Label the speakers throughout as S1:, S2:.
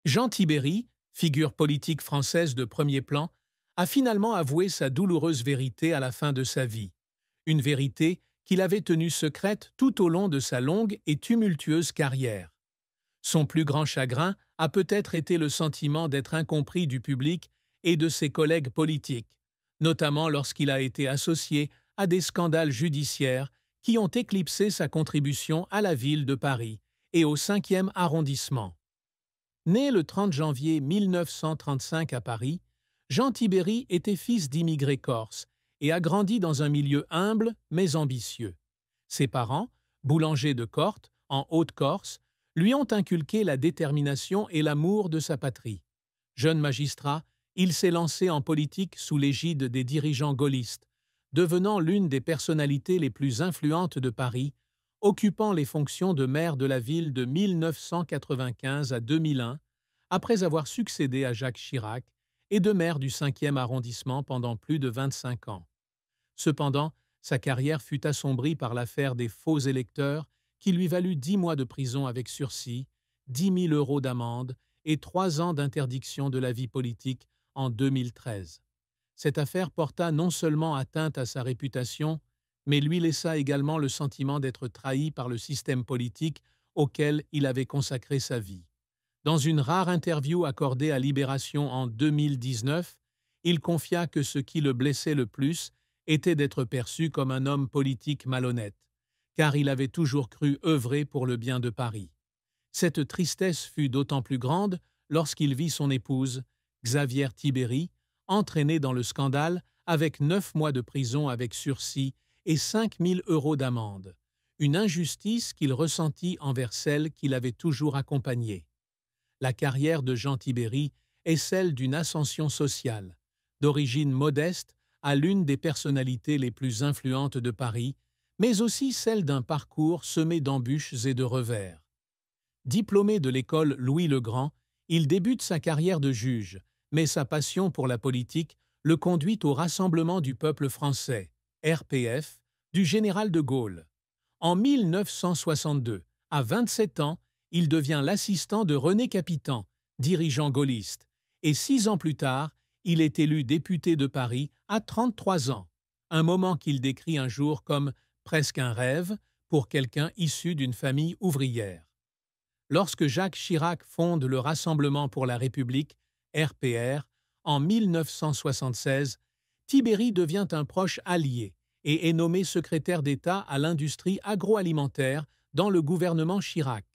S1: Jean Tibéri, figure politique française de premier plan, a finalement avoué sa douloureuse vérité à la fin de sa vie. Une vérité qu'il avait tenue secrète tout au long de sa longue et tumultueuse carrière. Son plus grand chagrin a peut-être été le sentiment d'être incompris du public et de ses collègues politiques, notamment lorsqu'il a été associé à des scandales judiciaires qui ont éclipsé sa contribution à la ville de Paris et au 5e arrondissement. Né le 30 janvier 1935 à Paris, Jean Tibéri était fils d'immigrés corses et a grandi dans un milieu humble mais ambitieux. Ses parents, boulangers de Corte, en Haute-Corse, lui ont inculqué la détermination et l'amour de sa patrie. Jeune magistrat, il s'est lancé en politique sous l'égide des dirigeants gaullistes, devenant l'une des personnalités les plus influentes de Paris, occupant les fonctions de maire de la ville de 1995 à 2001, après avoir succédé à Jacques Chirac, et de maire du 5e arrondissement pendant plus de 25 ans. Cependant, sa carrière fut assombrie par l'affaire des faux électeurs qui lui valut 10 mois de prison avec sursis, 10 000 € d'amende et 3 ans d'interdiction de la vie politique en 2013. Cette affaire porta non seulement atteinte à sa réputation, mais lui laissa également le sentiment d'être trahi par le système politique auquel il avait consacré sa vie. Dans une rare interview accordée à Libération en 2019, il confia que ce qui le blessait le plus était d'être perçu comme un homme politique malhonnête, car il avait toujours cru œuvrer pour le bien de Paris. Cette tristesse fut d'autant plus grande lorsqu'il vit son épouse, Xavière Tibéri, entraînée dans le scandale avec 9 mois de prison avec sursis et 5 000 € d'amende, une injustice qu'il ressentit envers celle qu'il avait toujours accompagnée. La carrière de Jean Tibéri est celle d'une ascension sociale, d'origine modeste à l'une des personnalités les plus influentes de Paris, mais aussi celle d'un parcours semé d'embûches et de revers. Diplômé de l'école Louis-le-Grand, il débute sa carrière de juge, mais sa passion pour la politique le conduit au Rassemblement du peuple français, RPF, du général de Gaulle. En 1962, à 27 ans, il devient l'assistant de René Capitan, dirigeant gaulliste, et 6 ans plus tard, il est élu député de Paris à 33 ans, un moment qu'il décrit un jour comme presque un rêve pour quelqu'un issu d'une famille ouvrière. Lorsque Jacques Chirac fonde le Rassemblement pour la République, RPR, en 1976, Tibéri devient un proche allié et est nommé secrétaire d'État à l'industrie agroalimentaire dans le gouvernement Chirac.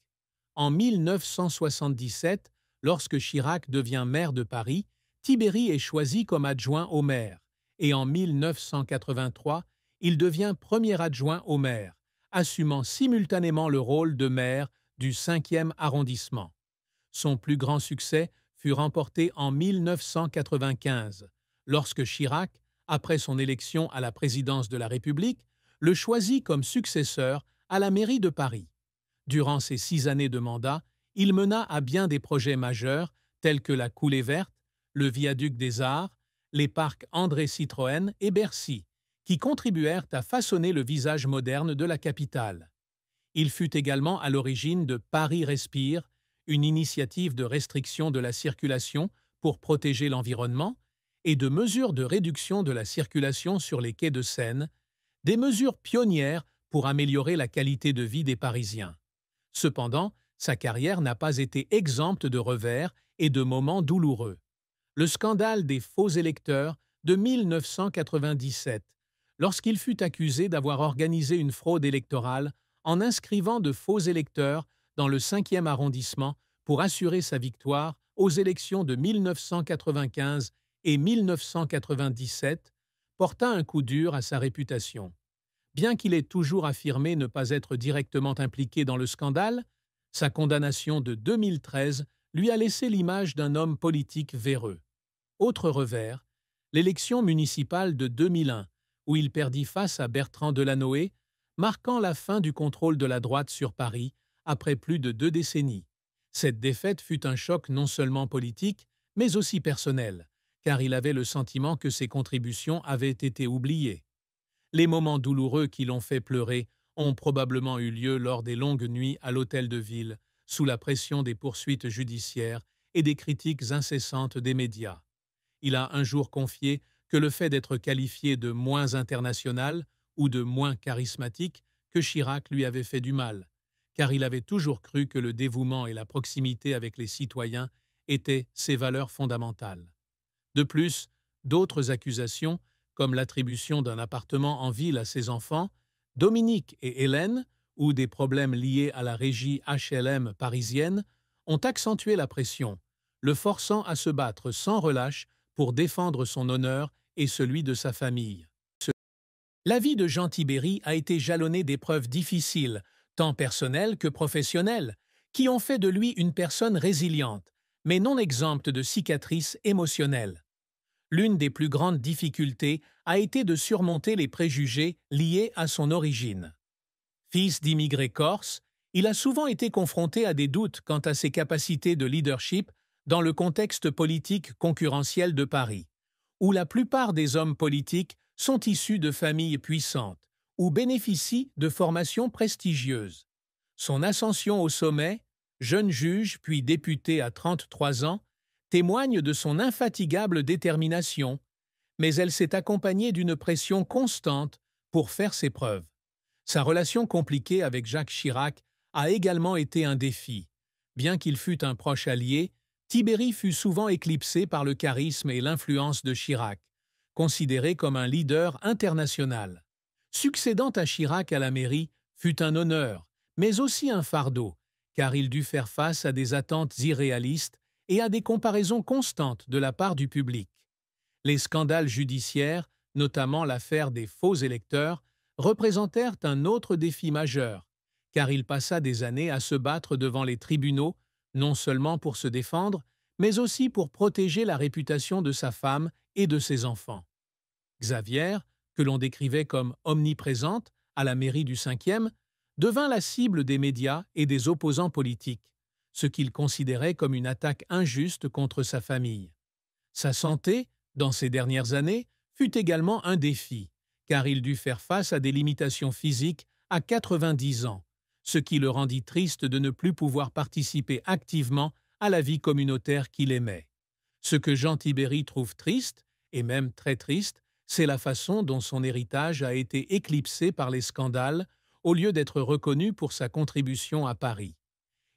S1: En 1977, lorsque Chirac devient maire de Paris, Tibéri est choisi comme adjoint au maire, et en 1983, il devient premier adjoint au maire, assumant simultanément le rôle de maire du 5e arrondissement. Son plus grand succès fut remporté en 1995, lorsque Chirac, après son élection à la présidence de la République, le choisit comme successeur à la mairie de Paris. Durant ses 6 années de mandat, il mena à bien des projets majeurs tels que la Coulée verte, le viaduc des Arts, les parcs André Citroën et Bercy, qui contribuèrent à façonner le visage moderne de la capitale. Il fut également à l'origine de Paris Respire, une initiative de restriction de la circulation pour protéger l'environnement, et de mesures de réduction de la circulation sur les quais de Seine, des mesures pionnières pour améliorer la qualité de vie des Parisiens. Cependant, sa carrière n'a pas été exempte de revers et de moments douloureux. Le scandale des faux électeurs de 1997, lorsqu'il fut accusé d'avoir organisé une fraude électorale en inscrivant de faux électeurs dans le 5e arrondissement pour assurer sa victoire aux élections de 1995 et 1997, porta un coup dur à sa réputation. Bien qu'il ait toujours affirmé ne pas être directement impliqué dans le scandale, sa condamnation de 2013 lui a laissé l'image d'un homme politique véreux. Autre revers, l'élection municipale de 2001, où il perdit face à Bertrand Delanoë, marquant la fin du contrôle de la droite sur Paris après plus de 2 décennies. Cette défaite fut un choc non seulement politique, mais aussi personnel, car il avait le sentiment que ses contributions avaient été oubliées. Les moments douloureux qui l'ont fait pleurer ont probablement eu lieu lors des longues nuits à l'hôtel de ville, sous la pression des poursuites judiciaires et des critiques incessantes des médias. Il a un jour confié que le fait d'être qualifié de moins international ou de moins charismatique que Chirac lui avait fait du mal, car il avait toujours cru que le dévouement et la proximité avec les citoyens étaient ses valeurs fondamentales. De plus, d'autres accusations, comme l'attribution d'un appartement en ville à ses enfants, Dominique et Hélène, ou des problèmes liés à la régie HLM parisienne, ont accentué la pression, le forçant à se battre sans relâche pour défendre son honneur et celui de sa famille. La vie de Jean Tibéri a été jalonnée d'épreuves difficiles, tant personnelles que professionnelles, qui ont fait de lui une personne résiliente, mais non exempte de cicatrices émotionnelles. L'une des plus grandes difficultés a été de surmonter les préjugés liés à son origine. Fils d'immigrés corses, il a souvent été confronté à des doutes quant à ses capacités de leadership dans le contexte politique concurrentiel de Paris, où la plupart des hommes politiques sont issus de familles puissantes ou bénéficient de formations prestigieuses. Son ascension au sommet, jeune juge puis député à 33 ans, témoigne de son infatigable détermination, mais elle s'est accompagnée d'une pression constante pour faire ses preuves. Sa relation compliquée avec Jacques Chirac a également été un défi. Bien qu'il fût un proche allié, Tibéri fut souvent éclipsé par le charisme et l'influence de Chirac, considéré comme un leader international. Succédant à Chirac à la mairie fut un honneur, mais aussi un fardeau, car il dut faire face à des attentes irréalistes et à des comparaisons constantes de la part du public. Les scandales judiciaires, notamment l'affaire des faux électeurs, représentèrent un autre défi majeur, car il passa des années à se battre devant les tribunaux, non seulement pour se défendre, mais aussi pour protéger la réputation de sa femme et de ses enfants. Xavier, que l'on décrivait comme omniprésente à la mairie du 5e, devint la cible des médias et des opposants politiques, ce qu'il considérait comme une attaque injuste contre sa famille. Sa santé, dans ces dernières années, fut également un défi, car il dut faire face à des limitations physiques à 90 ans, ce qui le rendit triste de ne plus pouvoir participer activement à la vie communautaire qu'il aimait. Ce que Jean Tibéri trouve triste, et même très triste, c'est la façon dont son héritage a été éclipsé par les scandales, au lieu d'être reconnu pour sa contribution à Paris.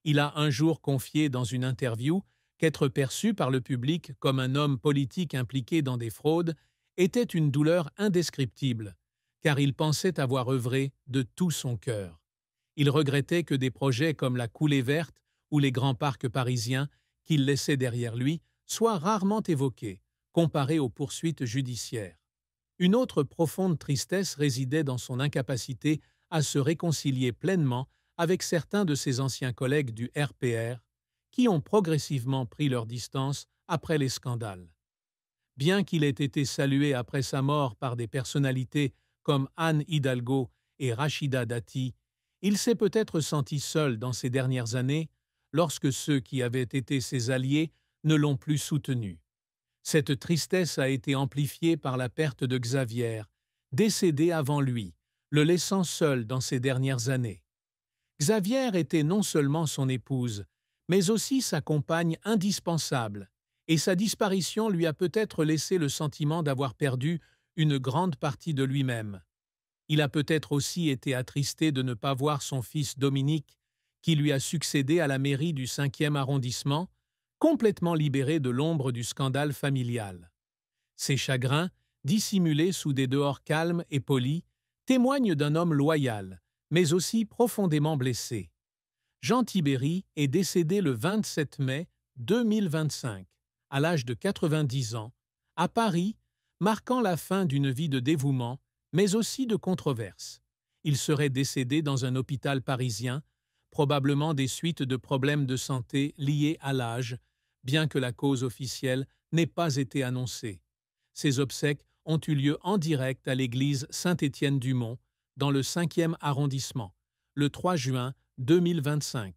S1: Il a un jour confié dans une interview qu'être perçu par le public comme un homme politique impliqué dans des fraudes était une douleur indescriptible, car il pensait avoir œuvré de tout son cœur. Il regrettait que des projets comme la coulée verte ou les grands parcs parisiens qu'il laissait derrière lui soient rarement évoqués, comparés aux poursuites judiciaires. Une autre profonde tristesse résidait dans son incapacité à se réconcilier pleinement avec certains de ses anciens collègues du RPR, qui ont progressivement pris leur distance après les scandales. Bien qu'il ait été salué après sa mort par des personnalités comme Anne Hidalgo et Rachida Dati, il s'est peut-être senti seul dans ces dernières années lorsque ceux qui avaient été ses alliés ne l'ont plus soutenu. Cette tristesse a été amplifiée par la perte de Xavier, décédé avant lui, le laissant seul dans ces dernières années. Xavier était non seulement son épouse, mais aussi sa compagne indispensable, et sa disparition lui a peut-être laissé le sentiment d'avoir perdu une grande partie de lui-même. Il a peut-être aussi été attristé de ne pas voir son fils Dominique, qui lui a succédé à la mairie du 5e arrondissement, complètement libéré de l'ombre du scandale familial. Ses chagrins, dissimulés sous des dehors calmes et polis, témoignent d'un homme loyal, mais aussi profondément blessé. Jean Tibéri est décédé le 27 mai 2025, à l'âge de 90 ans, à Paris, marquant la fin d'une vie de dévouement, mais aussi de controverses. Il serait décédé dans un hôpital parisien, probablement des suites de problèmes de santé liés à l'âge, bien que la cause officielle n'ait pas été annoncée. Ses obsèques ont eu lieu en direct à l'église Saint-Étienne-du-Mont, dans le 5e arrondissement, le 3 juin 2025,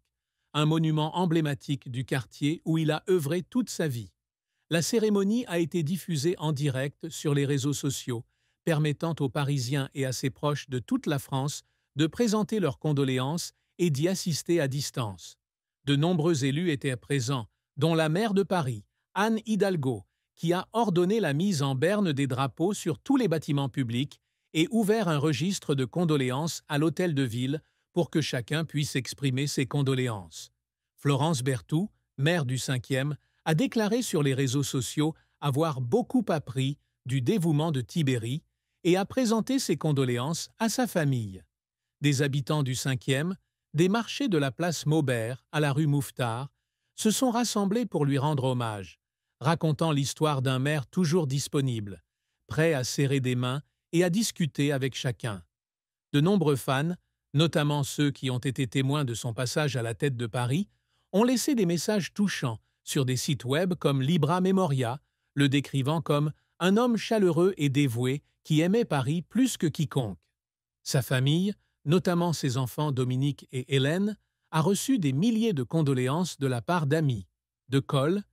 S1: un monument emblématique du quartier où il a œuvré toute sa vie. La cérémonie a été diffusée en direct sur les réseaux sociaux, permettant aux Parisiens et à ses proches de toute la France de présenter leurs condoléances et d'y assister à distance. De nombreux élus étaient présents, dont la maire de Paris, Anne Hidalgo, qui a ordonné la mise en berne des drapeaux sur tous les bâtiments publics et ouvert un registre de condoléances à l'hôtel de ville pour que chacun puisse exprimer ses condoléances. Florence Berthoud, maire du 5e, a déclaré sur les réseaux sociaux avoir beaucoup appris du dévouement de Tibéri et a présenté ses condoléances à sa famille. Des habitants du 5e, des marchés de la place Maubert à la rue Mouffetard, se sont rassemblés pour lui rendre hommage, racontant l'histoire d'un maire toujours disponible, prêt à serrer des mains et à discuter avec chacun. De nombreux fans, notamment ceux qui ont été témoins de son passage à la tête de Paris, ont laissé des messages touchants sur des sites web comme Libra Memoria, le décrivant comme un homme chaleureux et dévoué qui aimait Paris plus que quiconque. Sa famille, notamment ses enfants Dominique et Hélène, a reçu des milliers de condoléances de la part d'amis, de Coll,